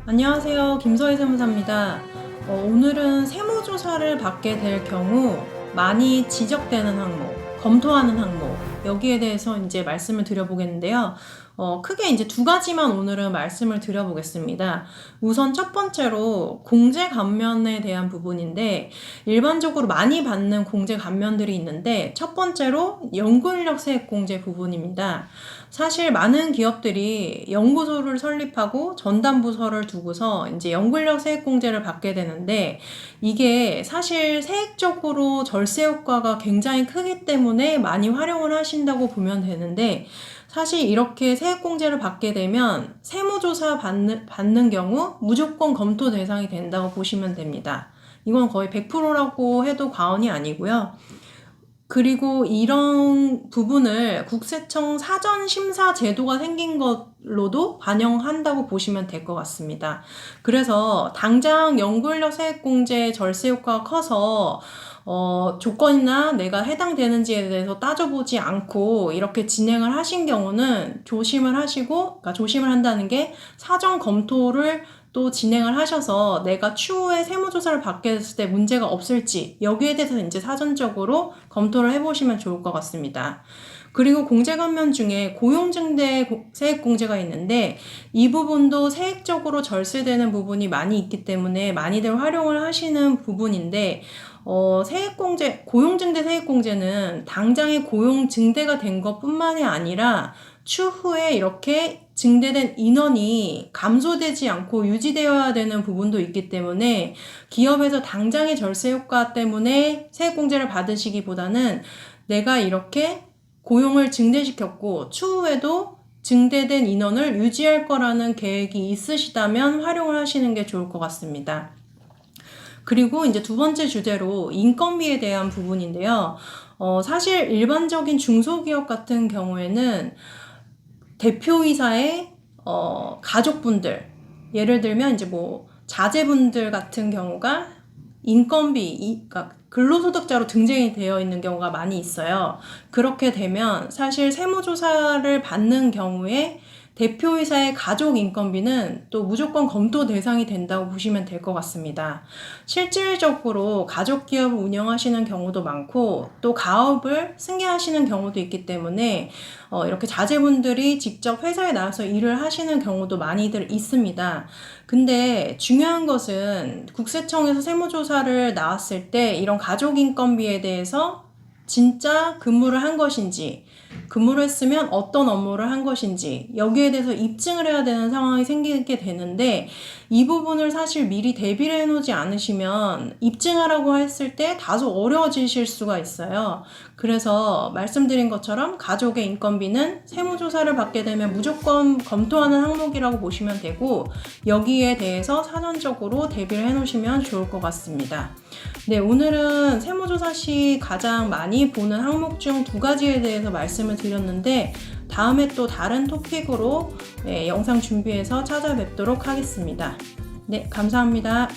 안녕하세요. 김서희 세무사입니다. 오늘은 세무조사를 받게 될 경우 많이 지적되는 항목, 검토하는 항목, 여기에 대해서 이제 말씀을 드려보겠는데요. 크게 이제 두 가지만 오늘은 말씀을 드려보겠습니다. 우선 첫 번째로 공제 감면에 대한 부분인데, 일반적으로 많이 받는 공제 감면들이 있는데, 첫 번째로 연구인력 세액 공제 부분입니다. 사실 많은 기업들이 연구소를 설립하고 전담부서를 두고서 이제 연구인력 세액 공제를 받게 되는데, 이게 사실 세액적으로 절세 효과가 굉장히 크기 때문에 많이 활용을 하신다고 보면 되는데, 사실 이렇게 세액공제를 받게 되면 세무조사 받는 경우 무조건 검토 대상이 된다고 보시면 됩니다. 이건 거의 100%라고 해도 과언이 아니고요. 그리고 이런 부분을 국세청 사전심사 제도가 생긴 걸로도 반영한다고 보시면 될 것 같습니다. 그래서 당장 연구인력 세액공제 절세 효과가 커서 조건이나 내가 해당되는지에 대해서 따져보지 않고 이렇게 진행을 하신 경우는 조심을 하시고, 그러니까 조심을 한다는 게 사전 검토를 또 진행을 하셔서 내가 추후에 세무조사를 받게 됐을 때 문제가 없을지 여기에 대해서 이제 사전적으로 검토를 해보시면 좋을 것 같습니다. 그리고 공제 감면 중에 고용증대 세액공제가 있는데 이 부분도 세액적으로 절세되는 부분이 많이 있기 때문에 많이들 활용을 하시는 부분인데 세액공제, 고용증대 세액공제는 당장의 고용 증대가 된 것뿐만이 아니라 추후에 이렇게 증대된 인원이 감소되지 않고 유지되어야 되는 부분도 있기 때문에 기업에서 당장의 절세 효과 때문에 세액공제를 받으시기보다는 내가 이렇게 고용을 증대시켰고 추후에도 증대된 인원을 유지할 거라는 계획이 있으시다면 활용을 하시는 게 좋을 것 같습니다. 그리고 이제 두 번째 주제로 인건비에 대한 부분인데요. 사실 일반적인 중소기업 같은 경우에는 대표이사의 가족분들, 예를 들면 이제 뭐 자제분들 같은 경우가 인건비, 그러니까 근로소득자로 등재이 되어 있는 경우가 많이 있어요. 그렇게 되면 사실 세무조사를 받는 경우에 대표이사의 가족 인건비는 또 무조건 검토 대상이 된다고 보시면 될 것 같습니다. 실질적으로 가족 기업을 운영하시는 경우도 많고 또 가업을 승계하시는 경우도 있기 때문에 이렇게 자제분들이 직접 회사에 나와서 일을 하시는 경우도 많이들 있습니다. 근데 중요한 것은 국세청에서 세무조사를 나왔을 때 이런 가족 인건비에 대해서 진짜 근무를 한 것인지, 근무를 했으면 어떤 업무를 한 것인지 여기에 대해서 입증을 해야 되는 상황이 생기게 되는데 이 부분을 사실 미리 대비를 해놓지 않으시면 입증하라고 했을 때 다소 어려워지실 수가 있어요. 그래서 말씀드린 것처럼 가족의 인건비는 세무조사를 받게 되면 무조건 검토하는 항목이라고 보시면 되고 여기에 대해서 사전적으로 대비를 해놓으시면 좋을 것 같습니다. 네, 오늘은 세무조사 시 가장 많이 보는 항목 중 두 가지에 대해서 말씀을 드렸는데 다음에 또 다른 토픽으로 영상 준비해서 찾아뵙도록 하겠습니다. 네, 감사합니다.